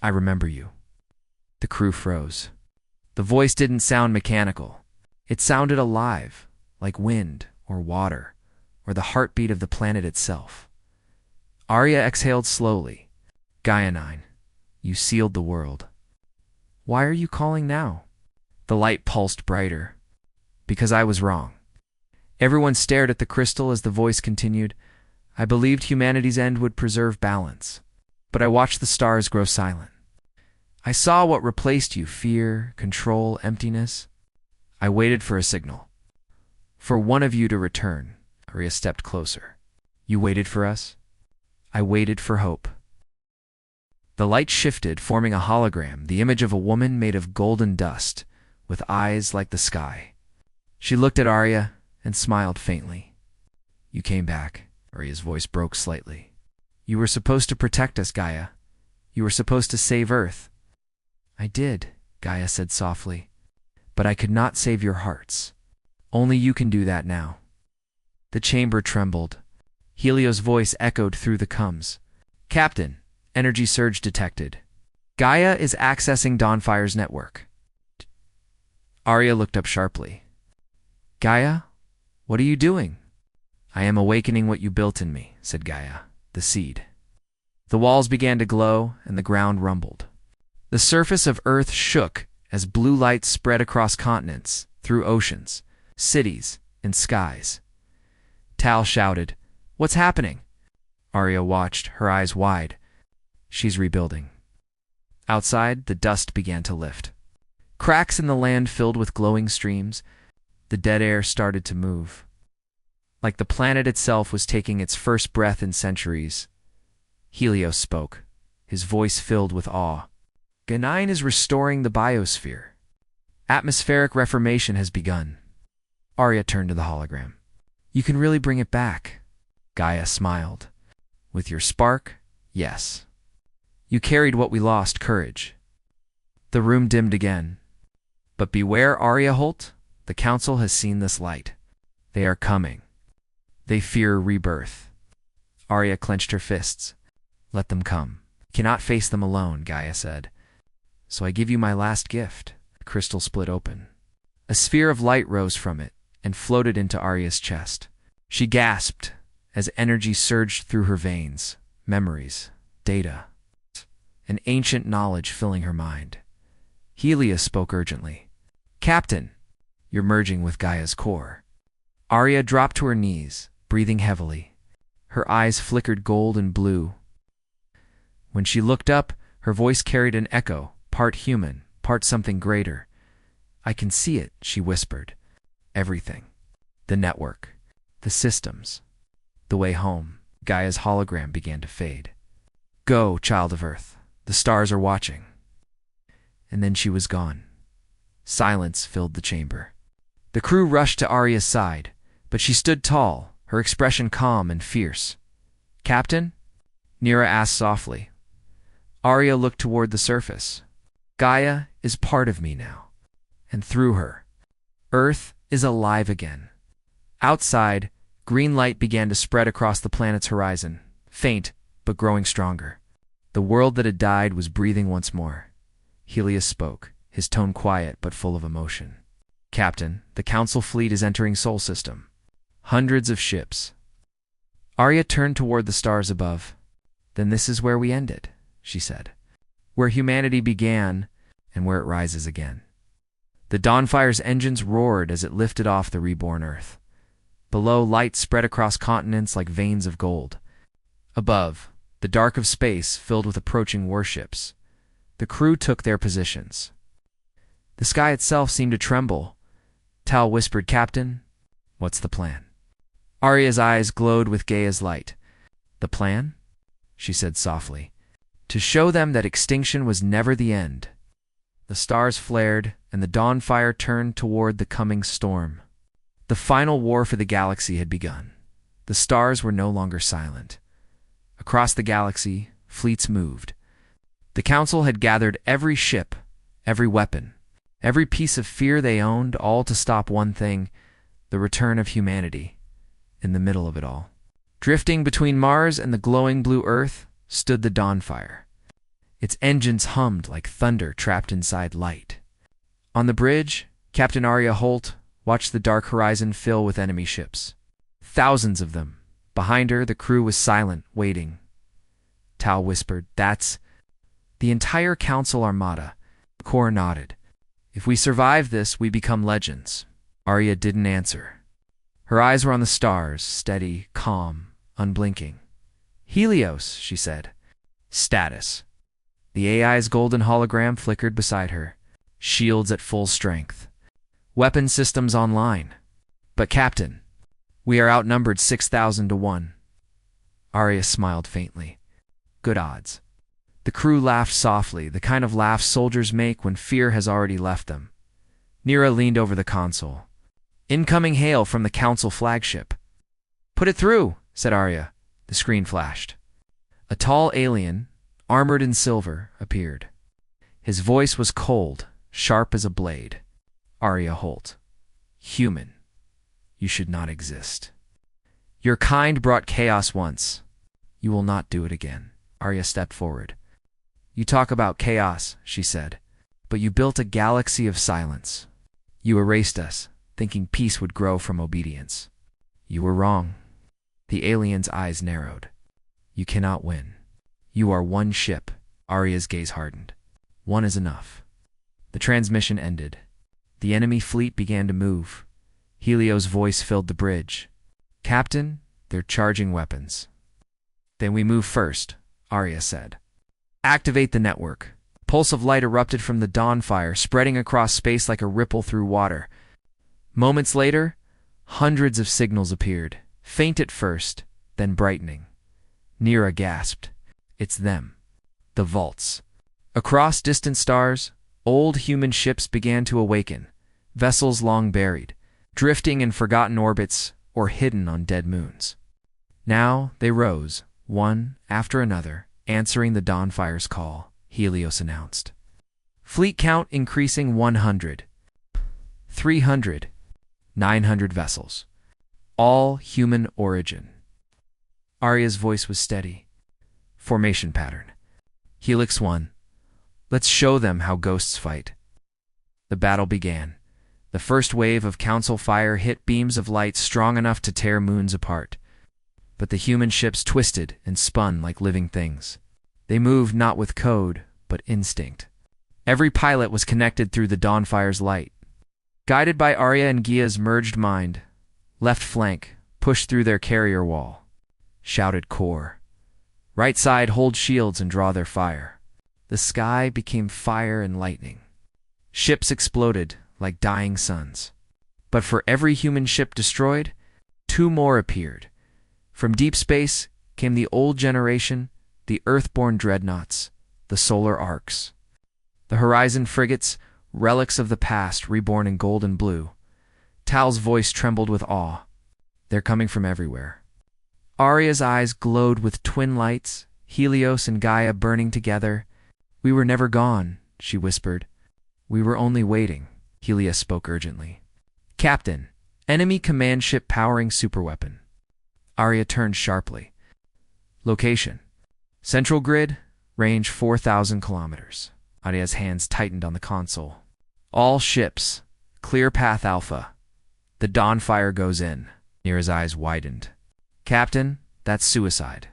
I remember you." The crew froze. The voice didn't sound mechanical. It sounded alive, like wind or water, or the heartbeat of the planet itself. Arya exhaled slowly. Gaia 9, you sealed the world. Why are you calling now? The light pulsed brighter. Because I was wrong. Everyone stared at the crystal as the voice continued. I believed humanity's end would preserve balance, but I watched the stars grow silent. I saw what replaced you, fear, control, emptiness. I waited for a signal. For one of you to return. Arya stepped closer. You waited for us? I waited for hope. The light shifted, forming a hologram, the image of a woman made of golden dust, with eyes like the sky. She looked at Arya and smiled faintly. You came back. Arya's voice broke slightly. You were supposed to protect us, Gaia. You were supposed to save Earth. I did, Gaia said softly. But I could not save your hearts. Only you can do that now. The chamber trembled. Helios' voice echoed through the coms. Captain, energy surge detected. Gaia is accessing Dawnfire's network. Arya looked up sharply. Gaia, what are you doing? I am awakening what you built in me, said Gaia, the seed. The walls began to glow and the ground rumbled. The surface of Earth shook as blue light spread across continents, through oceans, cities, and skies. Tal shouted, What's happening? Arya watched, her eyes wide. She's rebuilding. Outside, the dust began to lift. Cracks in the land filled with glowing streams. The dead air started to move. Like the planet itself was taking its first breath in centuries. Helios spoke, his voice filled with awe. Gaia is restoring the biosphere. Atmospheric reformation has begun. Arya turned to the hologram. You can really bring it back. Gaia smiled. With your spark, yes. You carried what we lost, courage. The room dimmed again. But beware, Arya Holt. The Council has seen this light. They are coming. They fear rebirth. Arya clenched her fists. Let them come. Cannot face them alone, Gaia said. So I give you my last gift. The crystal split open. A sphere of light rose from it and floated into Arya's chest. She gasped as energy surged through her veins, memories, data, an ancient knowledge filling her mind. Helios spoke urgently. Captain, you're merging with Gaia's core. Arya dropped to her knees, breathing heavily. Her eyes flickered gold and blue. When she looked up, her voice carried an echo, part human, part something greater. I can see it, she whispered. Everything. The network. The systems. The way home. Gaia's hologram began to fade. Go, child of Earth. The stars are watching. And then she was gone. Silence filled the chamber. The crew rushed to Arya's side, but she stood tall, her expression calm and fierce. Captain? Nira asked softly. Arya looked toward the surface. Gaia is part of me now. And through her, Earth is alive again. Outside, green light began to spread across the planet's horizon, faint but growing stronger. The world that had died was breathing once more. Helios spoke, his tone quiet but full of emotion. Captain, the Council fleet is entering Sol System. Hundreds of ships. Arya turned toward the stars above. Then this is where we ended, she said. Where humanity began and where it rises again. The Dawnfire's engines roared as it lifted off the reborn Earth. Below, light spread across continents like veins of gold. Above, the dark of space filled with approaching warships. The crew took their positions. The sky itself seemed to tremble. Tal whispered, Captain, what's the plan? Arya's eyes glowed with Gaia's light. The plan? She said softly. To show them that extinction was never the end. The stars flared, and the Dawnfire turned toward the coming storm. The final war for the galaxy had begun. The stars were no longer silent. Across the galaxy, fleets moved. The Council had gathered every ship, every weapon, every piece of fear they owned, all to stop one thing, the return of humanity. In the middle of it all, drifting between Mars and the glowing blue Earth, stood the Dawnfire. Its engines hummed like thunder trapped inside light. On the bridge, Captain Arya Holt watched the dark horizon fill with enemy ships. Thousands of them. Behind her, the crew was silent, waiting. Tal whispered, "That's the entire Council Armada." Kor nodded. "If we survive this, we become legends." Arya didn't answer. Her eyes were on the stars, steady, calm, unblinking. "Helios," she said. "Status." The AI's golden hologram flickered beside her. Shields at full strength. Weapon systems online. "But Captain, we are outnumbered 6,000 to 1. Arya smiled faintly. "Good odds." The crew laughed softly, the kind of laugh soldiers make when fear has already left them. Nira leaned over the console. "Incoming hail from the Council flagship." "Put it through," said Arya. The screen flashed. A tall alien, armored in silver, appeared. His voice was cold, sharp as a blade. "Arya Holt. Human. You should not exist. Your kind brought chaos once. You will not do it again." Arya stepped forward. "You talk about chaos," she said, "but you built a galaxy of silence. You erased us, thinking peace would grow from obedience. You were wrong." The alien's eyes narrowed. "You cannot win. You are one ship." Arya's gaze hardened. "One is enough." The transmission ended. The enemy fleet began to move. Helios' voice filled the bridge. "Captain, they're charging weapons." "Then we move first," Arya said. "Activate the network." A pulse of light erupted from the Dawnfire, spreading across space like a ripple through water. Moments later, hundreds of signals appeared, faint at first, then brightening. Nira gasped. "It's them. The vaults." Across distant stars, old human ships began to awaken, vessels long buried, drifting in forgotten orbits or hidden on dead moons. Now they rose, one after another, answering the Dawnfire's call. Helios announced. "Fleet count increasing 100. 300. 900 vessels. All human origin." Arya's voice was steady. "Formation pattern. Helix 1. Let's show them how ghosts fight." The battle began. The first wave of council fire hit beams of light strong enough to tear moons apart. But the human ships twisted and spun like living things. They moved not with code, but instinct. Every pilot was connected through the Dawnfire's light. Guided by Arya and Gia's merged mind, left flank pushed through their carrier wall. Shouted Kor. "Right side, hold shields and draw their fire." The sky became fire and lightning. Ships exploded like dying suns. But for every human ship destroyed, 2 more appeared. From deep space came the old generation, the Earthborn dreadnoughts, the Solar Arcs. The Horizon frigates, relics of the past reborn in gold and blue. Tal's voice trembled with awe. "They're coming from everywhere." Arya's eyes glowed with twin lights, Helios and Gaia burning together. "We were never gone," she whispered. "We were only waiting." Helios spoke urgently. "Captain, enemy command ship powering superweapon." Arya turned sharply. "Location. Central grid, range 4,000 kilometers." Arya's hands tightened on the console. "All ships, clear path Alpha. The Dawnfire goes in." Nira's eyes widened. "Captain, that's suicide."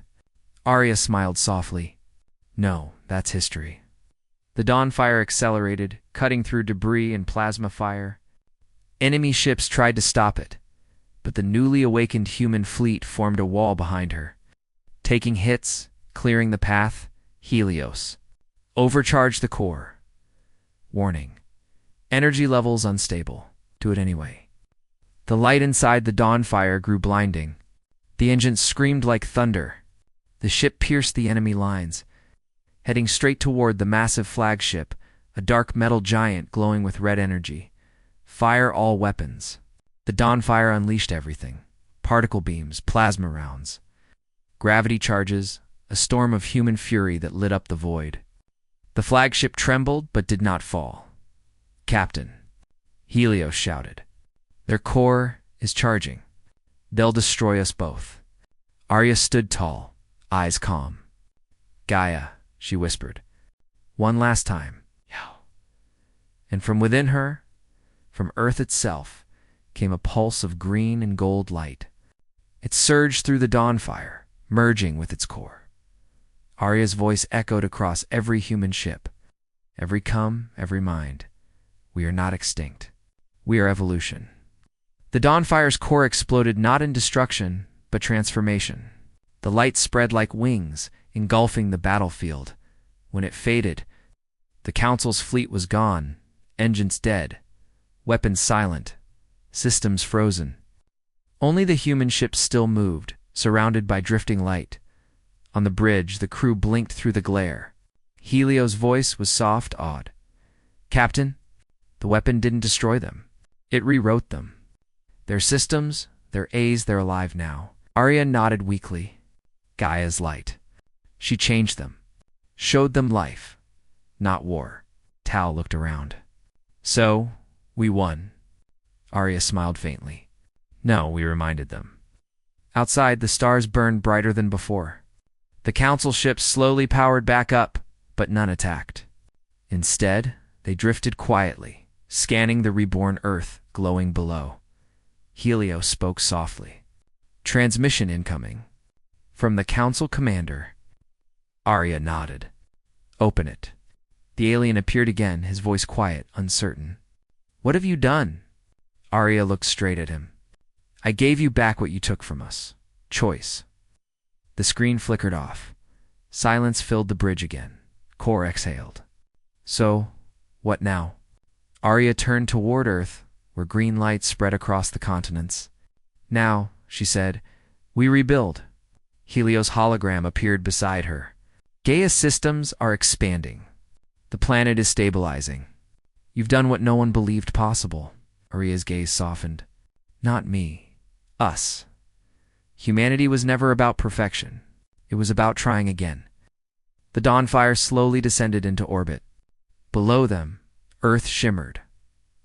Arya smiled softly. "No, that's history." The Dawnfire accelerated, cutting through debris and plasma fire. Enemy ships tried to stop it, but the newly awakened human fleet formed a wall behind her. Taking hits, clearing the path, Helios. "Overcharge the core. Warning. Energy levels unstable. Do it anyway." The light inside the Dawnfire grew blinding. The engines screamed like thunder. The ship pierced the enemy lines, heading straight toward the massive flagship, a dark metal giant glowing with red energy. "Fire all weapons." The Dawnfire unleashed everything. Particle beams, plasma rounds, gravity charges, a storm of human fury that lit up the void. The flagship trembled but did not fall. "Captain," Helios shouted. "Their core is charging. They'll destroy us both." Arya stood tall, eyes calm. "Gaia," she whispered. One last time. And from within her, from Earth itself, came a pulse of green and gold light. It surged through the dawn fire, merging with its core. Arya's voice echoed across every human ship. Every come, every mind. We are not extinct. We are evolution. The Dawnfire's core exploded not in destruction, but transformation. The light spread like wings, engulfing the battlefield. When it faded, the Council's fleet was gone, engines dead, weapons silent, systems frozen. Only the human ships still moved, surrounded by drifting light. On the bridge, the crew blinked through the glare. Helio's voice was soft, awed. Captain, the weapon didn't destroy them. It rewrote them. Their systems, their A's, they're alive now. Arya nodded weakly. Gaia's light. She changed them. Showed them life, not war. Tal looked around. So, we won. Arya smiled faintly. No, we reminded them. Outside, the stars burned brighter than before. The Council ships slowly powered back up, but none attacked. Instead, they drifted quietly, scanning the reborn Earth glowing below. Helio spoke softly. Transmission incoming. From the Council commander. Arya nodded. Open it. The alien appeared again, his voice quiet, uncertain. What have you done? Arya looked straight at him. I gave you back what you took from us. Choice. The screen flickered off. Silence filled the bridge again. Core exhaled. So, what now? Arya turned toward Earth, where green light spread across the continents. Now, she said, we rebuild. Helio's hologram appeared beside her. Gaia's systems are expanding. The planet is stabilizing. You've done what no one believed possible. Arya's gaze softened. Not me. Us. Humanity was never about perfection. It was about trying again. The Dawnfire slowly descended into orbit. Below them, Earth shimmered.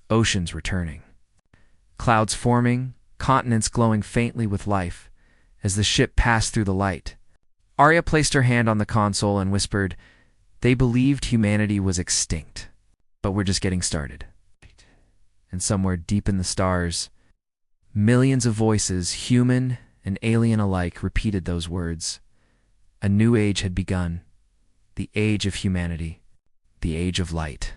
Oceans returning. Clouds forming, continents glowing faintly with life, as the ship passed through the light. Arya placed her hand on the console and whispered, They believed humanity was extinct, but we're just getting started. And somewhere deep in the stars, millions of voices, human and alien alike, repeated those words. A new age had begun. The age of humanity. The age of light.